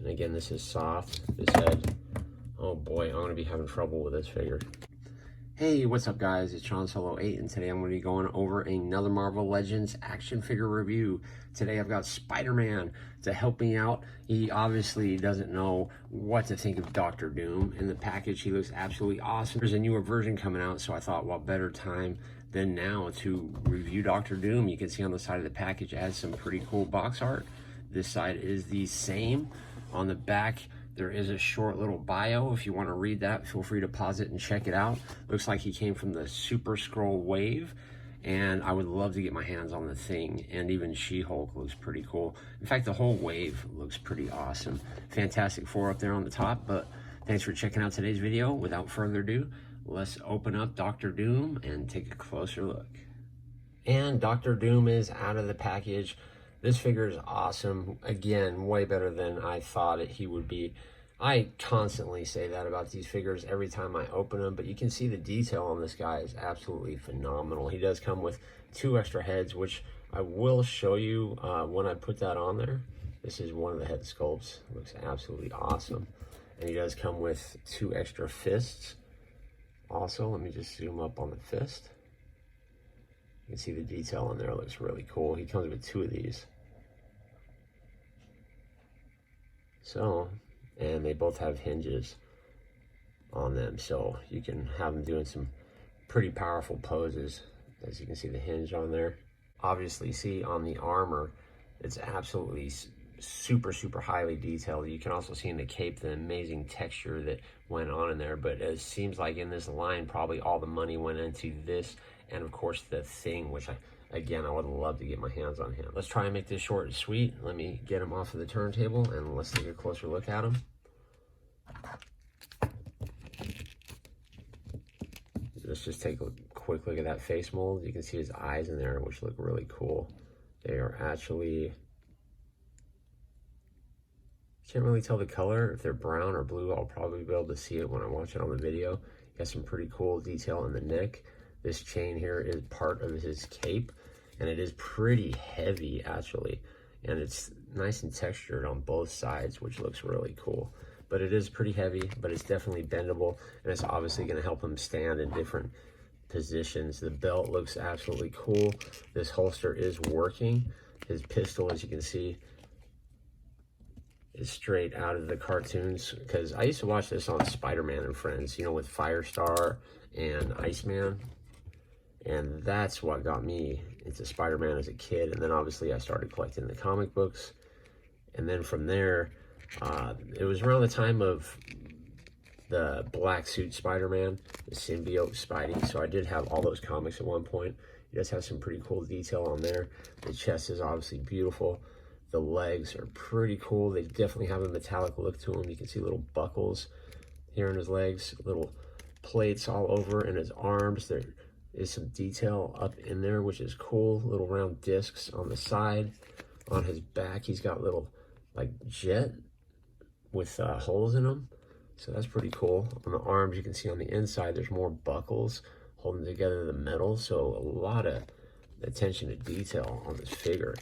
And again, this is soft, this head. Oh boy, I'm gonna be having trouble with this figure. Hey, what's up guys? It's Sean Solo 8, and today I'm going to be going over another Marvel Legends action figure review. Today I've got Spider-Man to help me out. He obviously doesn't know what to think of Doctor Doom. In the package, he looks absolutely awesome. There's a newer version coming out, so I thought, what better time than now to review Doctor Doom. You can see on the side of the package it has some pretty cool box art. This side is the same. On the back, there is a short little bio. If you want to read that, feel free to pause it and check it out. Looks like he came from the Super Skrull wave, and I would love to get my hands on the Thing, and even She-Hulk looks pretty cool. In fact, the whole wave looks pretty awesome. Fantastic Four up there on the top, but thanks for checking out today's video. Without further ado, let's open up Doctor Doom and take a closer look. And Doctor Doom is out of the package. This figure is awesome. Again, way better than I thought he would be. I constantly say that about these figures every time I open them, but you can see the detail on this guy is absolutely phenomenal. He does come with 2 extra heads, which I will show you when I put that on there. This is one of the head sculpts. It looks absolutely awesome. And he does come with 2 extra fists. Also, let me just zoom up on the fist. You can see the detail on there. It looks really cool. He comes with 2 of these. So, and they both have hinges on them, so you can have them doing some pretty powerful poses. As you can see the hinge on there. Obviously, see on the armor, it's absolutely super highly detailed. You can also see in the cape the amazing texture that went on in there, but it seems like in this line probably all the money went into this, and of course the Thing, which again, I would love to get my hands on him. Let's try and make this short and sweet. Let me get him off of the turntable and let's take a closer look at him. Let's just take a quick look at that face mold. You can see his eyes in there, which look really cool. They are actually, can't really tell the color. If they're brown or blue, I'll probably be able to see it when I watch it on the video. He has some pretty cool detail in the neck. This chain here is part of his cape, and it is pretty heavy actually, and it's nice and textured on both sides, which looks really cool. But it is pretty heavy, but it's definitely bendable, and it's obviously going to help him stand in different positions. The belt looks absolutely cool. This holster is working. His pistol, as you can see, is straight out of the cartoons, because I used to watch this on Spider-Man and Friends, you know, with Firestar and Iceman. And that's what got me into Spider-Man as a kid. And then obviously I started collecting the comic books. And then from there, it was around the time of the black suit Spider-Man, the symbiote Spidey. So I did have all those comics at one point. He does have some pretty cool detail on there. The chest is obviously beautiful. The legs are pretty cool. They definitely have a metallic look to them. You can see little buckles here in his legs, little plates all over in his arms. There is some detail up in there, which is cool. Little round discs on the side. On his back, he's got little like jet with holes in them, so that's pretty cool. On the arms, you can see on the inside there's more buckles holding together the metal, so a lot of attention to detail on this figure.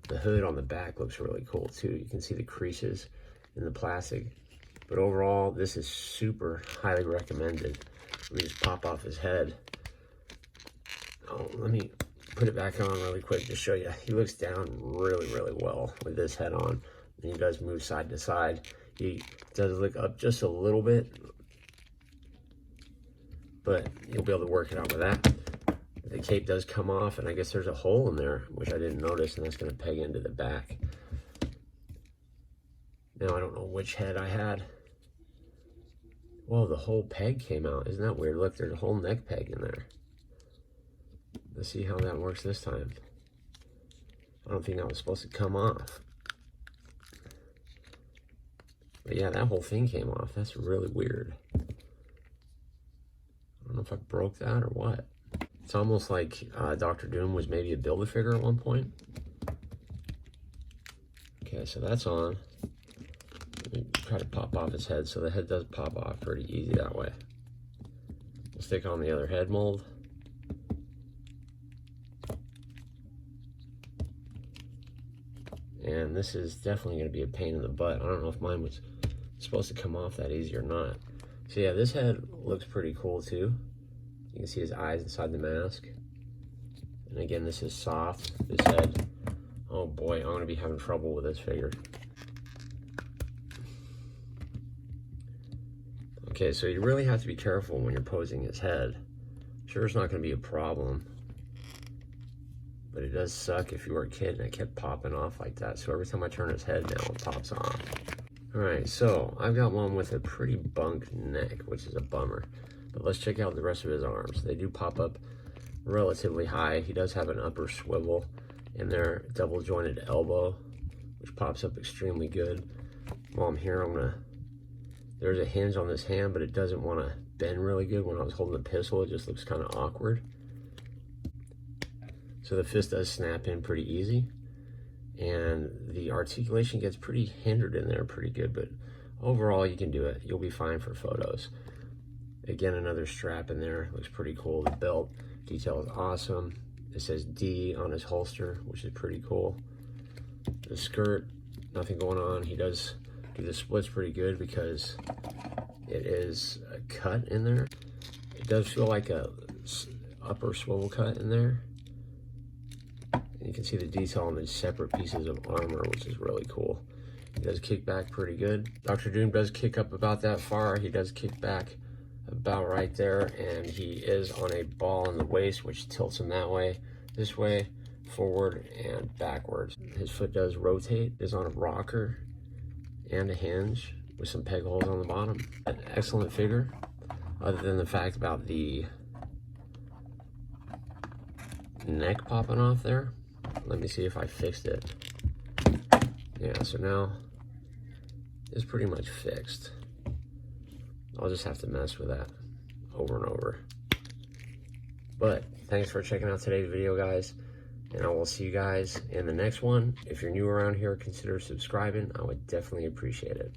The hood on the back looks really cool too. You can see the creases in the plastic, but overall this is super highly recommended. Let me just pop off his head. Oh, let me put it back on really quick to show you. He looks down really well with this head on. And he does move side to side. He does look up just a little bit, but you'll be able to work it out with that. The cape does come off, and I guess there's a hole in there, which I didn't notice, and that's going to peg into the back. Now, I don't know which head I had. Whoa, the whole peg came out. Isn't that weird? Look, there's a whole neck peg in there. Let's see how that works this time. I don't think that was supposed to come off. But yeah, that whole thing came off. That's really weird. I don't know if I broke that or what. It's almost like Doctor Doom was maybe a Build-A-Figure at one point. Okay, so that's on. Let me try to pop off his head. So the head does pop off pretty easy that way. We'll stick on the other head mold. And this is definitely going to be a pain in the butt. I don't know if mine was supposed to come off that easy or not. So yeah, this head looks pretty cool too. You can see his eyes inside the mask. And again, this is soft, this head. Oh boy, I'm going to be having trouble with this figure. Okay, so you really have to be careful when you're posing his head. Sure, it's not going to be a problem, but it does suck if you were a kid and it kept popping off like that. So every time I turn his head now, it pops off. All right, so I've got one with a pretty bunk neck, which is a bummer. But let's check out the rest of his arms. They do pop up relatively high. He does have an upper swivel in there, double jointed elbow, which pops up extremely good. While I'm here, there's a hinge on this hand, but it doesn't want to bend really good. When I was holding the pistol, it just looks kind of awkward. So the fist does snap in pretty easy, and the articulation gets pretty hindered in there pretty good, but overall you can do it. You'll be fine for photos. Again, another strap in there, looks pretty cool. The belt detail is awesome. It says D on his holster, which is pretty cool. The skirt, nothing going on. He does do the splits pretty good because it is a cut in there. It does feel like a upper swivel cut in there. And you can see the detail on these separate pieces of armor, which is really cool. He does kick back pretty good. Dr. Doom does kick up about that far. He does kick back about right there, and he is on a ball in the waist, which tilts him that way, this way, forward, and backwards. His foot does rotate, is on a rocker and a hinge with some peg holes on the bottom. An excellent figure, other than the fact about the neck popping off there. Let me see if I fixed it. Yeah, so now it's pretty much fixed. I'll just have to mess with that over and over. But thanks for checking out today's video, guys, and I will see you guys in the next one. If you're new around here, consider subscribing. I would definitely appreciate it.